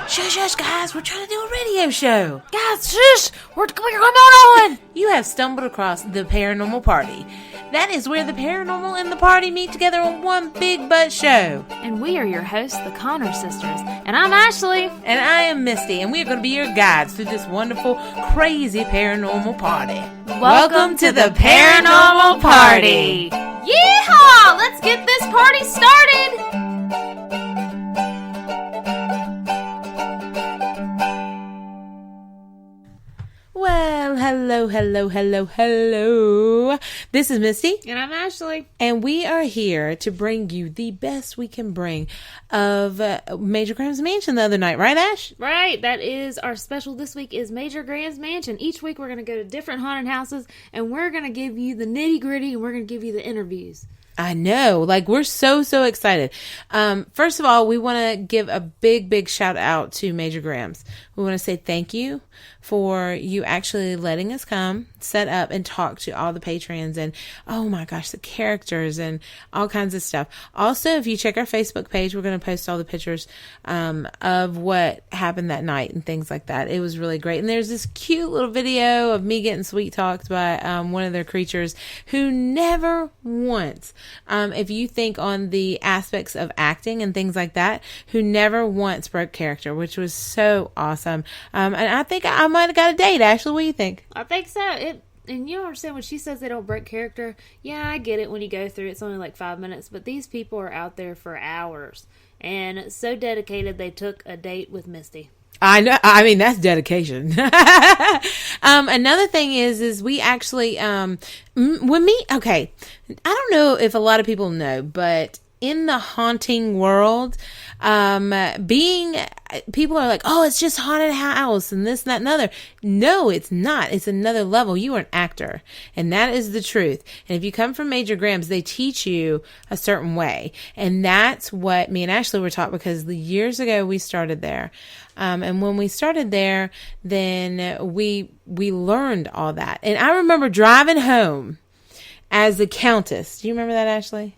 Shush, guys, we're trying to do a radio show. Guys, shush, we're going on. You have stumbled across the Paranormal Party. That is where the paranormal and the party meet together on one big butt show. And we are your hosts, the Connor sisters. And I'm Ashley. And I am Misty, and we are going to be your guides through this wonderful, crazy paranormal party. Welcome to the Paranormal Party. Yeehaw! Let's get this party started. Well, hello. This is Misty. And I'm Ashley. And we are here to bring you the best we can bring of Major Graham's Mansion the other night. Right, Ash? Right. That is our special this week is Major Graham's Mansion. Each week we're going to go to different haunted houses and we're going to give you the nitty gritty and we're going to give you the interviews. I know. Like, we're so excited. First of all, we want to give a big shout out to Major Graham's. We want to say thank you for you actually letting us come, set up, and talk to all the patrons and, oh my gosh, the characters and all kinds of stuff. Also, if you check our Facebook page, we're going to post all the pictures of what happened that night and things like that. It was really great. And there's this cute little video of me getting sweet talked by one of their creatures who never once, if you think on the aspects of acting and things like that, who never once broke character, which was so awesome. And I think I might have got a date. Ashley, what do you think? I think so. And you understand when she says they don't break character? Yeah, I get it when you go through. It's only like 5 minutes. But these people are out there for hours. And so dedicated, they took a date with Misty. I know. I mean, that's dedication. Another thing is we actually, okay, I don't know if a lot of people know, but in the haunting world, people are like, oh, it's just haunted house and this, that, and other. No, it's not. It's another level. You are an actor, and that is the truth. And if you come from Major Graham's, they teach you a certain way, and that's what me and Ashley were taught because years ago we started there. And when we started there, then we learned all that. And I remember driving home as the Countess. Do you remember that, Ashley?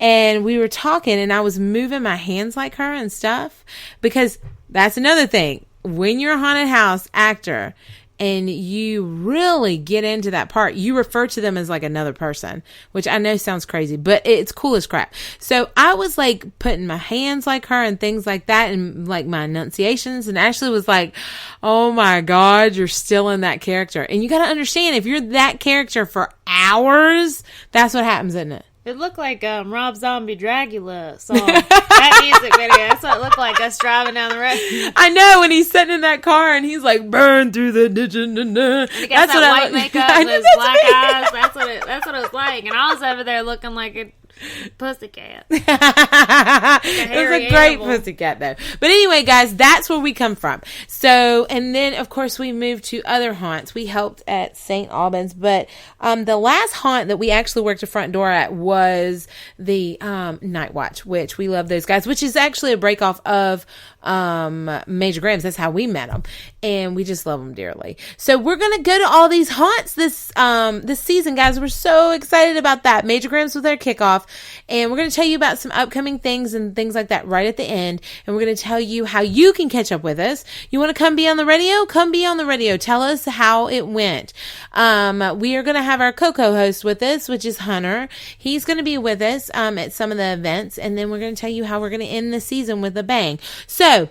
And we were talking and I was moving my hands like her and stuff because that's another thing. When you're a haunted house actor and you really get into that part, you refer to them as like another person, which I know sounds crazy, but it's cool as crap. So I was like putting my hands like her and things like that and like my enunciations. And Ashley was like, oh my God, you're still in that character. And you got to understand, if you're that character for hours, that's what happens, isn't it? It looked like Rob Zombie Dracula song. That music video. That's what it looked like, us driving down the road. I know, when he's sitting in that car and he's like, burn through the ditch. And he got that white makeup and those black eyes. That's what it was like. And I was over there looking like a pussycat. Like it was a great pussycat though. But anyway, guys, that's where we come from. So, and then of course we moved to other haunts. We helped at St. Albans, but the last haunt that we actually worked the front door at was the Night Watch, which we love those guys, which is actually a break off of Major Graham's. That's how we met them, and we just love them dearly. So we're gonna go to all these haunts this season, guys. We're so excited about that. Major Graham's with our kickoff, and we're gonna tell you about some upcoming things and things like that right at the end, and we're gonna tell you how you can catch up with us. You want to come be on the radio? Come be on the radio. Tell us how it went. We are gonna have our co-host with us, which is Hunter. He's gonna be with us at some of the events, and then we're gonna tell you how we're gonna end the season with a bang. So,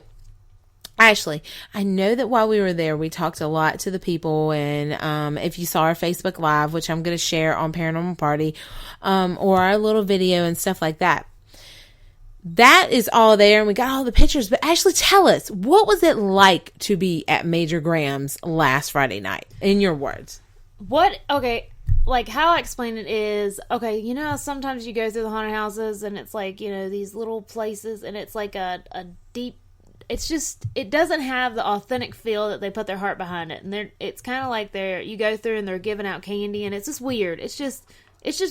Ashley, I know that while we were there, we talked a lot to the people, and if you saw our Facebook Live, which I'm going to share on Paranormal Party, or our little video and stuff like that, that is all there, and we got all the pictures. But Ashley, tell us, what was it like to be at Major Graham's last Friday night, in your words? Okay, like how I explain it is, okay, you know, sometimes you go through the haunted houses, and it's like, you know, these little places, and it's like a deep, it's just, it doesn't have the authentic feel that they put their heart behind it. And it's kind of like you go through and they're giving out candy, and it's just weird. It's just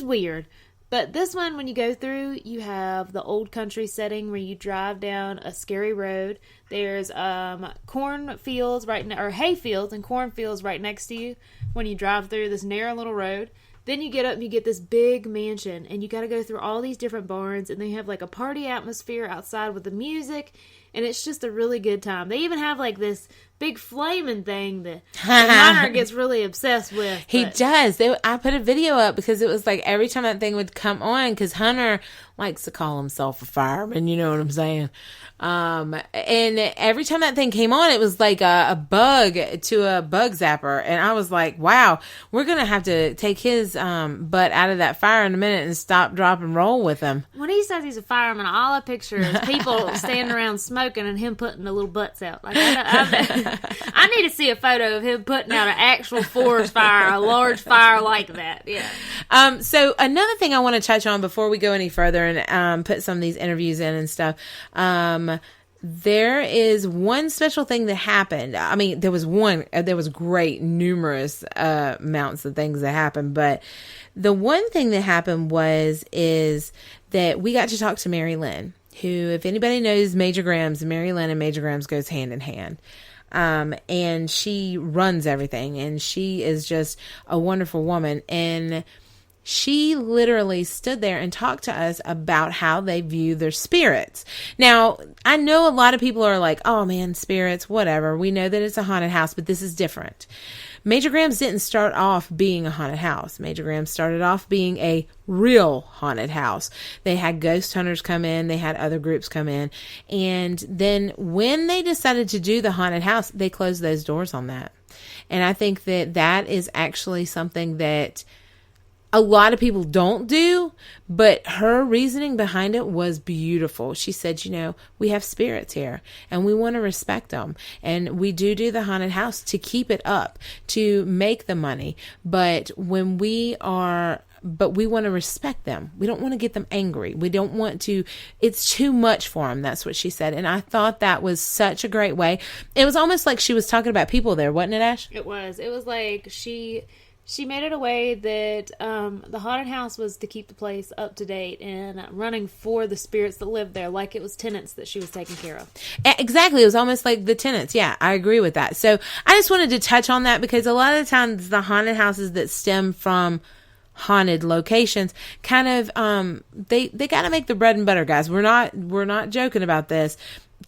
weird. But this one, when you go through, you have the old country setting where you drive down a scary road. There's cornfields or hay fields and cornfields right next to you when you drive through this narrow little road. Then you get up and you get this big mansion, and you got to go through all these different barns, and they have like a party atmosphere outside with the music, and it's just a really good time. They even have like this big flaming thing that Hunter gets really obsessed with. He does. I put a video up because it was like every time that thing would come on, because Hunter likes to call himself a fireman, you know what I'm saying? And every time that thing came on, it was like a bug to a bug zapper. And I was like, wow, we're going to have to take his butt out of that fire in a minute and stop, drop, and roll with him. When he says he's a fireman, all I picture is people standing around smoking and him putting the little butts out. Like I need to see a photo of him putting out an actual forest fire, a large fire like that. Yeah. So another thing I want to touch on before we go any further and put some of these interviews in and stuff. There is one special thing that happened. I mean, there was numerous amounts of things that happened, but the one thing that happened is that we got to talk to Mary Lynn, who, if anybody knows Major Grams, Mary Lynn and Major Grams goes hand in hand. And she runs everything, and she is just a wonderful woman. And she literally stood there and talked to us about how they view their spirits. Now, I know a lot of people are like, oh man, spirits, whatever. We know that it's a haunted house, but this is different. Major Grams didn't start off being a haunted house. Major Grams started off being a real haunted house. They had ghost hunters come in. They had other groups come in. And then when they decided to do the haunted house, they closed those doors on that. And I think that is actually something that a lot of people don't do, but her reasoning behind it was beautiful. She said, we have spirits here and we want to respect them. And we do the haunted house to keep it up, to make the money. But we want to respect them. We don't want to get them angry. We don't want to, it's too much for them. That's what she said. And I thought that was such a great way. It was almost like she was talking about people there, wasn't it, Ash? It was like she made it a way that the haunted house was to keep the place up to date and running for the spirits that lived there, like it was tenants that she was taking care of. Exactly. It was almost like the tenants. Yeah, I agree with that. So I just wanted to touch on that because a lot of the times the haunted houses that stem from haunted locations kind of they got to make the bread and butter, guys. We're not joking about this.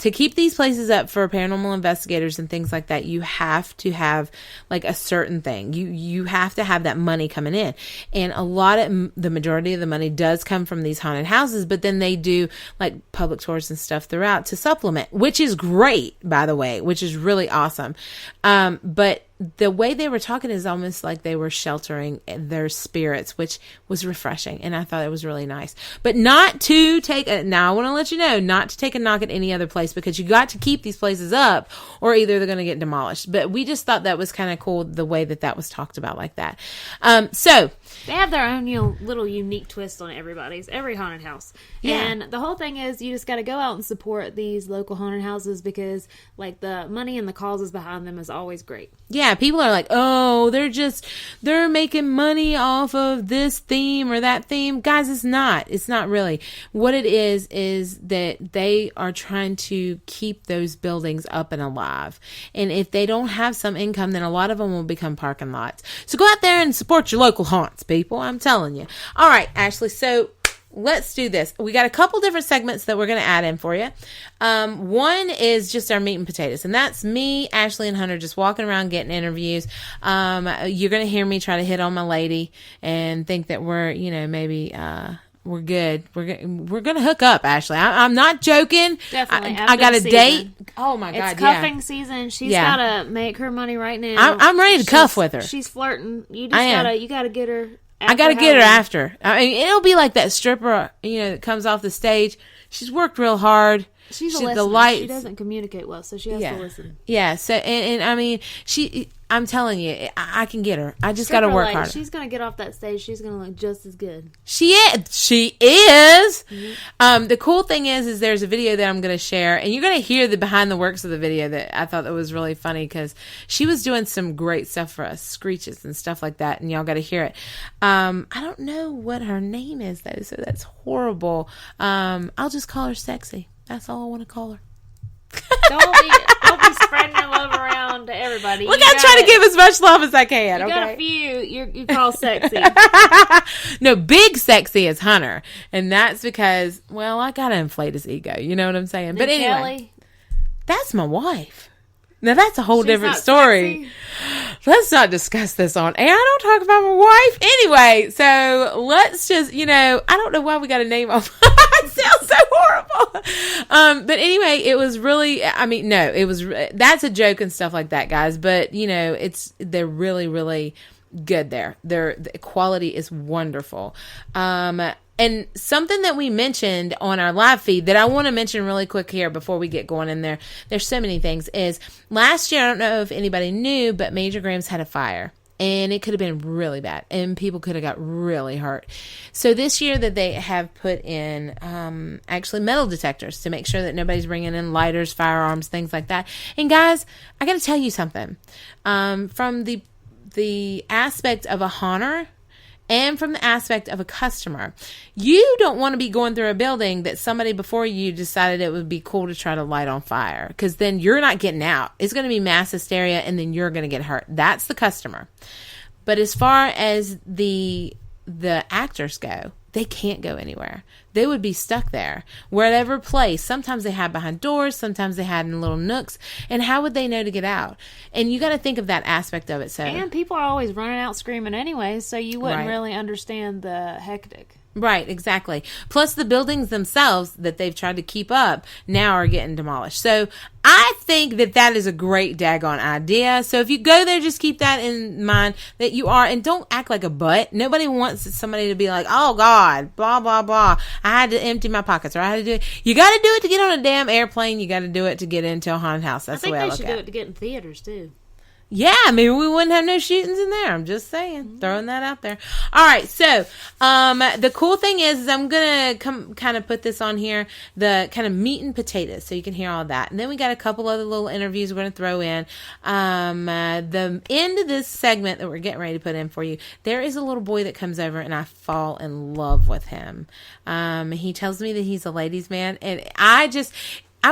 To keep these places up for paranormal investigators and things like that, you have to have like a certain thing. You have to have that money coming in. And the majority of the money does come from these haunted houses, but then they do like public tours and stuff throughout to supplement, which is great, by the way, which is really awesome. But the way they were talking is almost like they were sheltering their spirits, which was refreshing. And I thought it was really nice. But not to take now I want to let you know, not to take a knock at any other place, because you got to keep these places up or either they're going to get demolished. But we just thought that was kind of cool, the way that was talked about like that. So they have their own little unique twist on every haunted house. Yeah. And the whole thing is you just got to go out and support these local haunted houses because like the money and the causes behind them is always great. Yeah, people are like, oh, they're making money off of this theme or that theme. Guys, it's not really. What it is that they are trying to keep those buildings up and alive. And if they don't have some income, then a lot of them will become parking lots. So go out there and support your local haunts, people. I'm telling you. All right, Ashley. So let's do this. We got a couple different segments that we're going to add in for you. One is just our meat and potatoes, and that's me, Ashley, and Hunter just walking around getting interviews. You're going to hear me try to hit on my lady and think that we're, maybe we're good. We're going to hook up, Ashley. I'm not joking. Definitely. I got a date. Oh my God. It's cuffing season. She's got to make her money right now. I'm ready to cuff with her. She's flirting. You got to get her. I got to get her after. I mean, it'll be like that stripper, that comes off the stage. She's worked real hard. She's a listener. The lights, she doesn't communicate well, so she has to listen. Yeah. So and I mean, I'm telling you, I can get her. I just got to work harder. She's gonna get off that stage. She's gonna look just as good. She is. Mm-hmm. The cool thing is there's a video that I'm gonna share, and you're gonna hear the behind the works of the video that I thought that was really funny because she was doing some great stuff for us, screeches and stuff like that, and y'all got to hear it. I don't know what her name is though, so that's horrible. I'll just call her Sexy. That's all I want to call her. Don't be spreading your love around to everybody. Look, I try to give as much love as I can. You got a few you call sexy. No, big sexy is Hunter, and that's because, well, I gotta inflate his ego. You know what I'm saying? But anyway, Kelly. That's my wife. Now that's a whole different story. Sexy. Let's not discuss this on air. I don't talk about my wife anyway. So let's just, I don't know why we got a name off. It sounds so horrible. But anyway, it was really, that's a joke and stuff like that, guys. But they're really, really good there. The quality is wonderful. And something that we mentioned on our live feed that I want to mention really quick here before we get going in there, there's so many things, is last year, I don't know if anybody knew, but Major Grahams had a fire. And it could have been really bad. And people could have got really hurt. So this year that they have put in actually metal detectors to make sure that nobody's bringing in lighters, firearms, things like that. And guys, I got to tell you something. From the aspect of a haunter, and from the aspect of a customer, you don't want to be going through a building that somebody before you decided it would be cool to try to light on fire, because then you're not getting out. It's going to be mass hysteria, and then you're going to get hurt. That's the customer. But as far as the actors go, they can't go anywhere. They would be stuck there. Wherever place. Sometimes they hide behind doors. Sometimes they hide in little nooks. And how would they know to get out? And you got to think of that aspect of it. So, and people are always running out screaming anyway, so you wouldn't really understand the hectic. Right, exactly. Plus the buildings themselves that they've tried to keep up now are getting demolished. So I think that is a great daggone idea. So if you go there, just keep that in mind that you are, and don't act like a butt. Nobody wants somebody to be like, oh God, blah, blah, blah. I had to empty my pockets, or I had to do it. You got to do it to get on a damn airplane. You got to do it to get into a haunted house. That's the way I look at it. I think they should do it to get in theaters too. Yeah, maybe we wouldn't have no shootings in there. I'm just saying, throwing that out there. All right, so the cool thing is I'm gonna kind of put this on here, the kind of meat and potatoes, so you can hear all that. And then we got a couple other little interviews we're gonna throw in. The end of this segment that we're getting ready to put in for you, there is a little boy that comes over, and I fall in love with him. He tells me that he's a ladies' man, and I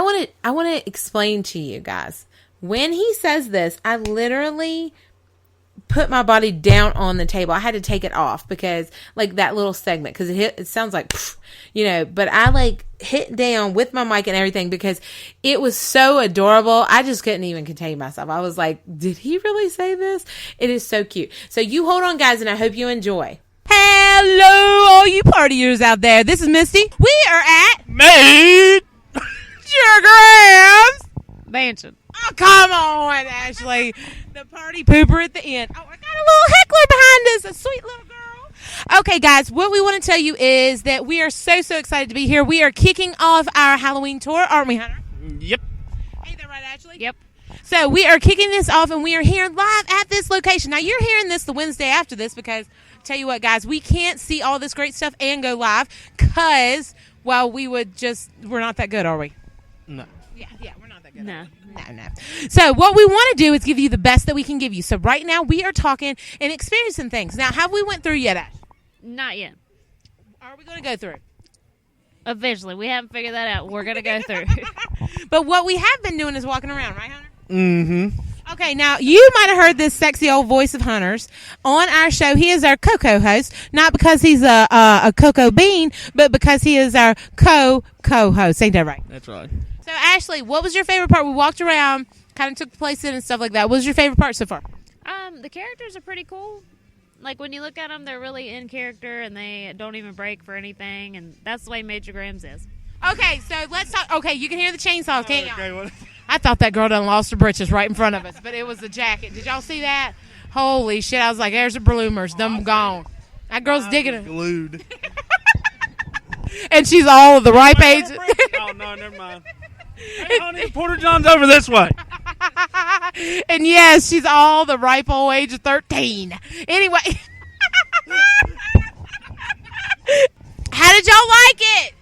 want to explain to you guys. When he says this, I literally put my body down on the table. I had to take it off because, like, that little segment, because it sounds like, but I, hit down with my mic and everything because it was so adorable. I just couldn't even contain myself. I was like, did he really say this? It is so cute. So you hold on, guys, and I hope you enjoy. Hello, all you partiers out there. This is Misty. We are at Major Grahams Mansion. Oh, come on, Ashley. The party pooper at the end. Oh, I got a little heckler behind us. A sweet little girl. Okay, guys, what we want to tell you is that we are so excited to be here. We are kicking off our Halloween tour, aren't we, Hunter? Yep. Ain't that right, Ashley? Yep. So we are kicking this off, and we are here live at this location. Now, you're hearing this the Wednesday after this because, tell you what, guys, we can't see all this great stuff and go live because, well, we're not that good, are we? No. Yeah, we're not that good. No. So what we want to do is give you the best that we can give you. So right now we are talking and experiencing things. Now, have we went through yet, Ash? Not yet. Are we going to go through? Eventually. We haven't figured that out. We're going to go through. But what we have been doing is walking around, right, Hunter? Mm-hmm. Okay, now you might have heard this sexy old voice of Hunter's on our show. He is our Coco host, not because he's a cocoa bean, but because he is our co-host. Ain't that right? That's right. So, Ashley, what was your favorite part? We walked around, kind of took the place in and stuff like that. What was your favorite part so far? The characters are pretty cool. Like, when you look at them, they're really in character, and they don't even break for anything, and that's the way Major Grahams is. Okay, so let's talk. Okay, you can hear the chainsaws, can't y'all? Okay, what? I thought that girl done lost her britches right in front of us, but it was the jacket. Did y'all see that? Holy shit, I was like, there's the bloomers. Them gone. That girl's digging it. Glued. And she's all of the ripe age. Oh, no, never mind. Hey, honey, Porter John's over this way. And yes, she's all the ripe old age of 13. Anyway. How did y'all like it?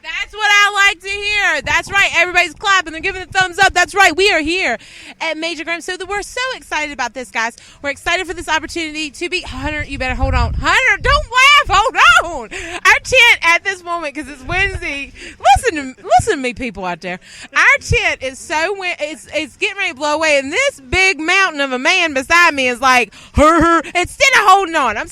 That's what I like to hear. That's right. Everybody's clapping. They're giving a thumbs up. That's right. We are here at Major Graham. So we're so excited about this, guys. We're excited for this opportunity to be... Hunter, you better hold on. Hunter, don't laugh. Hold on. Our tent at this moment, because it's Wednesday. Listen to me, people out there. Our tent is so... It's getting ready to blow away. And this big mountain of a man beside me is like, instead of holding on. I'm